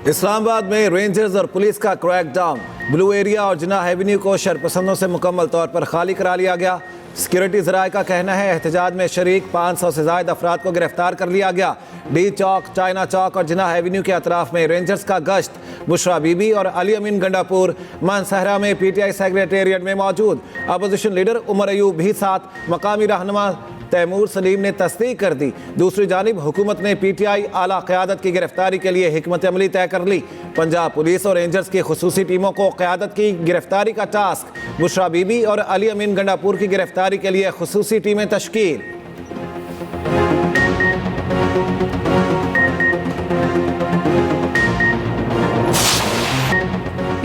इस्लामाबाद में रेंजर्स और पुलिस का क्रैकडाउन। ब्लू एरिया और जिन्ना एवेन्यू को शरपसंदों से मुकम्मल तौर पर खाली करा लिया गया। सिक्योरिटी ज़राए का कहना है एहतजाज में शरीक 500 से ज़ायद अफराद को गिरफ्तार कर लिया गया। डी चौक, चाइना चौक और जिन्ना एवेन्यू के अतराफ में रेंजर्स का गश्त। बुशरा बीबी और अली अमीन गंडापुर मानसहरा में PTI सेक्रेटेरिएट में मौजूद। अपोजिशन लीडर उमर अयूब भी साथ। मकामी रहनुमा तैमूर सलीम ने तस्दीक कर दी। दूसरी जानिब हुकूमत ने PTI आला क़यादत की गिरफ्तारी के लिए हिकमत अमली तय कर ली। पंजाब पुलिस और रेंजर्स की खुसूसी टीमों को क़यादत की गिरफ्तारी का टास्क। बुशरा बीबी और अली अमीन गंडापुर की गिरफ्तारी के लिए खुसूसी टीमें तश्कील।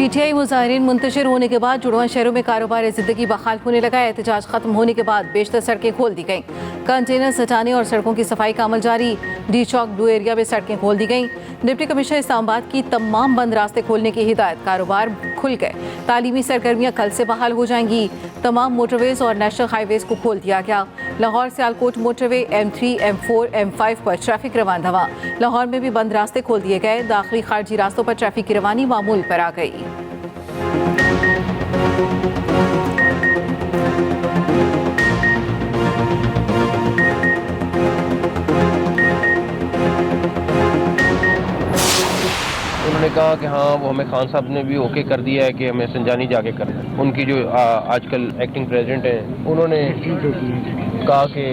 PTI मुजाहिरीन मुंतशिर होने के बाद जुड़वां शहरों में कारोबार ज़िंदगी बहाल होने लगा। एहतजाज खत्म होने के बाद बेशतर सड़कें खोल दी गईं। कंटेनर हटाने और सड़कों की सफाई का अमल जारी। डी चौक, ब्लू एरिया में सड़कें खोल दी गईं। डिप्टी कमिश्नर इस्लामाबाद की तमाम बंद रास्ते खोलने की हिदायत। कारोबार खुल गए। तालीमी सरगर्मियाँ कल से बहाल हो जाएंगी। तमाम मोटरवेज और नेशनल हाईवेज को खोल दिया गया। Lahore Sialkot motorway M3, M4, M5 पर ट्रैफिक रवान दवा। लाहौर में भी बंद रास्ते खोल दिए गए। दाखिली खारजी रास्तों पर ट्रैफिक की रवानी मामूल पर आ गई। उन्होंने कहा कि हाँ वो हमें खान साहब ने भी ओके कर दिया है कि हमें संजानी जाके करना है। उनकी जो आजकल एक्टिंग प्रेसिडेंट हैं उन्होंने कहा कि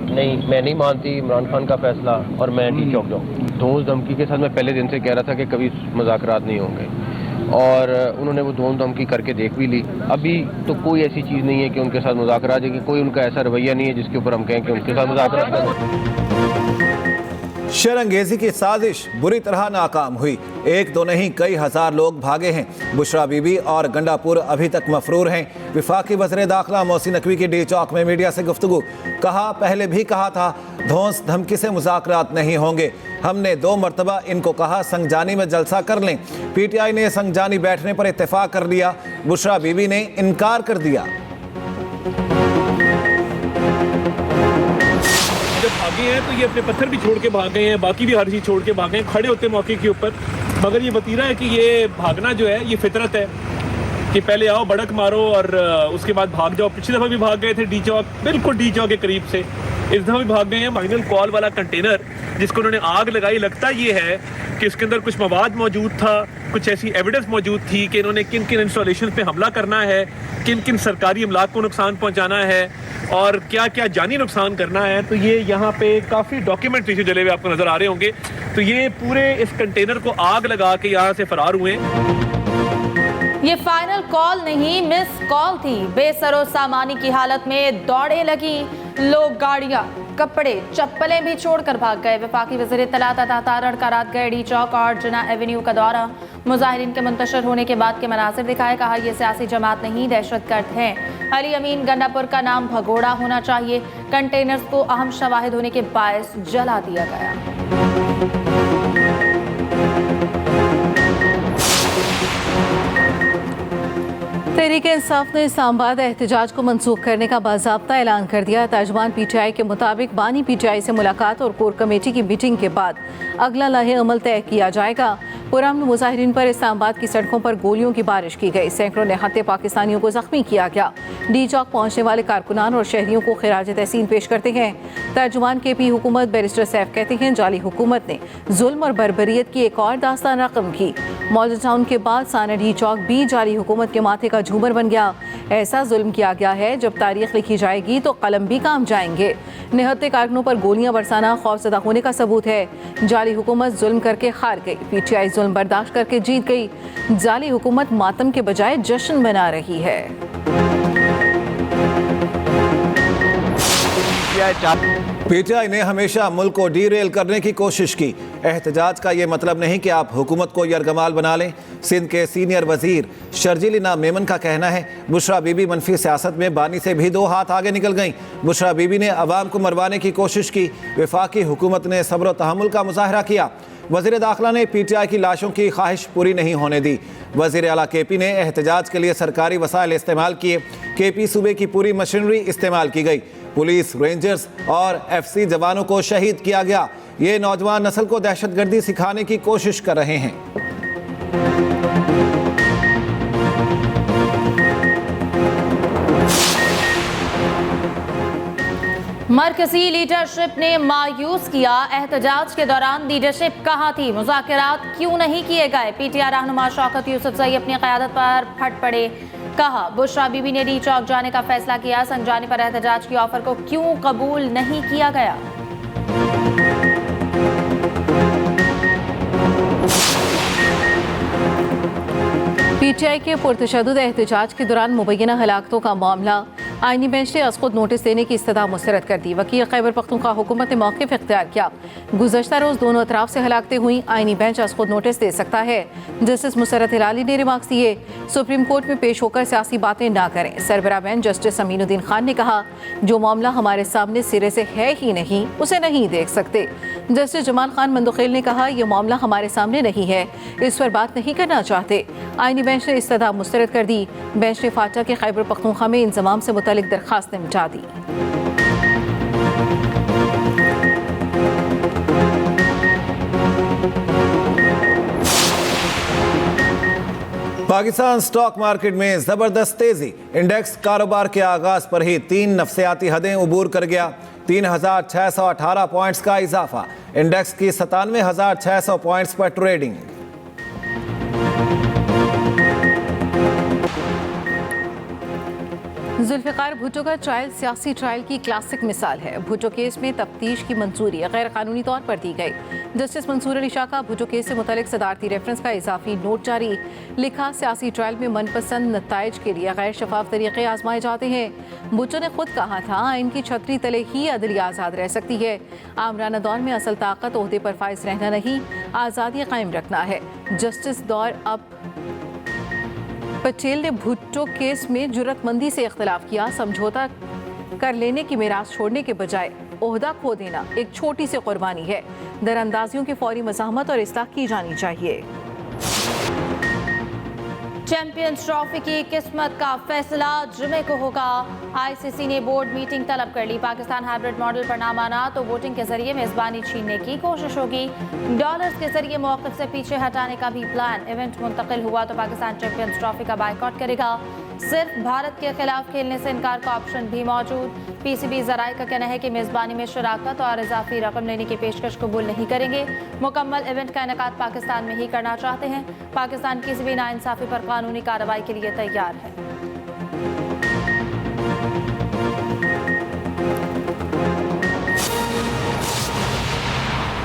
नहीं, मैं नहीं मानती इमरान खान का फैसला और मैं डी चौक जाऊँ। धोस धमकी के साथ मैं पहले दिन से कह रहा था कि कभी मुज़ाकरात नहीं होंगे और उन्होंने वो धोस धमकी करके देख भी ली। अभी तो कोई ऐसी चीज़ नहीं है कि उनके साथ मुज़ाकरात है, कि कोई उनका ऐसा रवैया नहीं है जिसके ऊपर हम कहें कि उनके साथ मुज़ाकरात करें। शरंगेजी की साजिश बुरी तरह नाकाम हुई। एक दो नहीं, कई हजार लोग भागे हैं। बुशरा बीबी और गंडापुर अभी तक मफरूर हैं। विफाकी वज़ीर दाखिला मोहसिन नकवी की डी चौक में मीडिया से गुफ्तगू। कहा, पहले भी कहा था धौंस धमकी से मुज़ाकरात नहीं होंगे। हमने 2 मरतबा इनको कहा संगजानी में जलसा कर लें। PTI ने संगजानी बैठने पर इत्तेफाक कर लिया। बुशरा बीबी ने इनकार कर दिया। जब भागे हैं तो ये अपने पत्थर भी छोड़ के भाग गए हैं, बाकी भी हर चीज़ छोड़ के भागे हैं, खड़े होते मौके के ऊपर। मगर ये वतीरा है कि ये भागना जो है ये फितरत है कि पहले आओ बड़क मारो और उसके बाद भाग जाओ। पिछली दफ़ा भी भाग गए थे डी चौक, बिल्कुल डी चौक के करीब से। इस दफ़ा भी भाग गए हैं। माइनल कॉल वाला कंटेनर जिसको उन्होंने आग लगाई, लगता ये है कि इसके अंदर कुछ मवाद मौजूद था, कुछ ऐसी एविडेंस मौजूद थी कि इन्होंने किन किन इंस्टॉलेशन पे हमला करना है, किन किन सरकारी अमलाक को नुकसान पहुंचाना है और क्या क्या जानी नुकसान करना है। तो ये यहाँ पे काफ़ी डॉक्यूमेंट पीछे जले हुए आपको नज़र आ रहे होंगे। तो ये पूरे इस कंटेनर को आग लगा के यहाँ से फरार हुए। ये फाइनल कॉल नहीं, मिस कॉल थी। बेसरो सामानी की हालत में दौड़े लगी लोग, गाड़ियां, कपड़े, चप्पलें भी छोड़कर भाग गए। वफाकी वज़ीर इत्तलात अता तारड़ का रात गए डी चौक और जिन्ना एवेन्यू का दौरा। मुजाहिरीन के मुंतशिर होने के बाद के मनासिर दिखाए। कहा, यह सियासी जमात नहीं, दहशतगर्द हैं। अली अमीन गंडापुर का नाम भगोड़ा होना चाहिए। कंटेनर्स को अहम शवाहिद होने के बायस जला दिया गया। तहरीक इंसाफ ने इस्लामाबाद एहतजाज को मनसूख करने का बाज़ाब्ता ऐलान कर दिया। तर्जुमान PTI के मुताबिक बानी PTI से मुलाकात और कोर कमेटी की मीटिंग के बाद अगला लाहे अमल तय किया जाएगा। पुरअमन मुजाहिरीन पर इस्लामाबाद की सड़कों पर गोलियों की बारिश की गई। सैकड़ों निहत्ते पाकिस्तानियों को जख्मी किया गया। डी चौक पहुंचने वाले कारकुनान और शहरियों को खिराज तहसीन पेश करते हैं। तर्जुमान KP हुकूमत बैरिस्टर सैफ कहते हैं, जाली हुकूमत ने जुल्म और बर्बरियत की एक और दास्तान रकम की। मॉडल टाउन के बाद साना डी चौक भी जाली हुकूमत के माथे का झूमर बन गया। ऐसा जुल्म किया गया है, जब तारीख लिखी जाएगी तो कलम भी काम जाएंगे। निहत्ते कारकुनों पर गोलियां बरसाना खौफजदा होने का सबूत है। जाली हुकूमत जुल्म करके हार गई। PTI जुल्म बर्दाश्त करके जीत गई। जाली हुकूमत मातम के बजाय जश्न मना रही है। PTI ने हमेशा मुल्क को डीरेल करने की कोशिश की। एहतजाज का ये मतलब नहीं कि आप हुकूमत को यरगमाल बना लें। सिंध के सीनियर वजीर शर्जील नाम मेमन का कहना है, बुशरा बीबी मनफी सियासत में बानी से भी 2 हाथ आगे निकल गईं। बुशरा बीबी ने अवाम को मरवाने की कोशिश की। वफाकी हुकूमत ने सब्र तहम्मुल का मुजाहरा किया। वज़ीर दाखिला ने PTI की लाशों की ख्वाहिश पूरी नहीं होने दी। वज़ीर आला KP ने एहतजाज के लिए सरकारी वसाइल इस्तेमाल किए। KP सूबे की पूरी मशीनरी इस्तेमाल की गई। पुलिस, रेंजर्स और FC जवानों को शहीद किया गया। ये नौजवान नस्ल को दहशतगर्दी सिखाने की कोशिश कर रहे हैं। मरकजी लीडरशिप ने मायूस किया, एहतजाज के दौरान लीडरशिप कहाँ थी, मुज़ाकरात क्यों नहीं किए गए। पीटीआई रहनुमा शौकत यूसुफजई अपनी क़यादत पर फट पड़े, कहा बुशरा बीबी ने डी चौक जाने का फैसला किया, संजानी पर एहतजाज की ऑफर को क्यों कबूल नहीं किया गया। पीटीआई के पुरतशद्दुद एहतजाज के दौरान मुबैना हलाकतों का मामला आईनी बेंच ने अज़ खुद नोटिस देने की इस्तदा मुस्तरद कर दी। वकील खैबर पख्तूनख्वा हुकूमत ने मौक़िफ़ इख्तियार किया। गुज़श्ता रोज़ दोनों अतराफ से हलाकतें हुई, आईनी बेंच अज़ खुद नोटिस दे सकता है। जस्टिस मुसर्रत हिलाली ने रिमार्क्स दिए, सुप्रीम कोर्ट में पेश होकर सियासी बातें ना करें। सरबराह बेंच जस्टिस अमीनुद्दीन खान ने कहा, जो मामला हमारे सामने सिरे से है ही नहीं उसे नहीं देख सकते। जस्टिस जमाल खान मंदुखेल ने कहा, यह मामला हमारे सामने नहीं है, इस पर बात नहीं करना चाहते। आईनी बेंच ने इस्तदा मुस्तरद कर दी। बेंच ने फाटा के खैबर पख्तूनख्वा में इंजमाम से मुतल्लिक दरखास्तें मिटा दी। पाकिस्तान स्टॉक मार्केट में जबरदस्त तेजी, इंडेक्स कारोबार के आगाज पर ही 3 नफसियाती हदें उबूर कर गया। 3618 पॉइंट्स का इजाफा, इंडेक्स की 97,600 पॉइंट्स पर ट्रेडिंग। जुल्फ़िकार भुट्टो का ट्रायल सियासी ट्रायल की क्लासिक मिसाल है। भुट्टो केस में तफ्तीश की मंजूरी गैर कानूनी तौर पर दी गई। जस्टिस मंसूर अली शाह का भुट्टो केस से मुतल्लिक सदारती रेफरेंस का इजाफी नोट जारी। लिखा, सियासी ट्रायल में मनपसंद नताइज के लिए गैर शफाफ तरीके आजमाए जाते हैं। भुट्टो ने खुद कहा था, आइन की छतरी तले ही अदलिया आज़ाद रह सकती है। आमराना दौर में असल ताकत ओहदे पर फाइज रहना नहीं, आज़ादी कायम रखना है। जस्टिस दौर अब पटेल ने भुट्टो केस में जुर्रतमंदी से इख्तिलाफ किया। समझौता कर लेने की मिरास छोड़ने के बजाय ओहदा खो देना एक छोटी सी कुर्बानी है। दरअंदाजियों की फौरी मज़ाहमत और इस्लाह की जानी चाहिए। चैंपियंस ट्रॉफी की किस्मत का फैसला जुमे को होगा। आईसीसी ने बोर्ड मीटिंग तलब कर ली। पाकिस्तान हाइब्रिड मॉडल पर ना माना तो वोटिंग के जरिए मेजबानी छीनने की कोशिश होगी। डॉलर्स के जरिए मौक़िफ़ से पीछे हटाने का भी प्लान। इवेंट मुंतकिल हुआ तो पाकिस्तान चैंपियंस ट्रॉफी का बायकॉट करेगा। सिर्फ भारत के खिलाफ खेलने से इनकार का ऑप्शन भी मौजूद। पीसीबी ज़राए का कहना है कि मेज़बानी में शराकत और इजाफी रकम लेने की पेशकश कबूल नहीं करेंगे। मुकम्मल इवेंट का इनेकाद पाकिस्तान में ही करना चाहते हैं। पाकिस्तान किसी भी नाइंसाफ़ी पर कानूनी कार्रवाई के लिए तैयार है।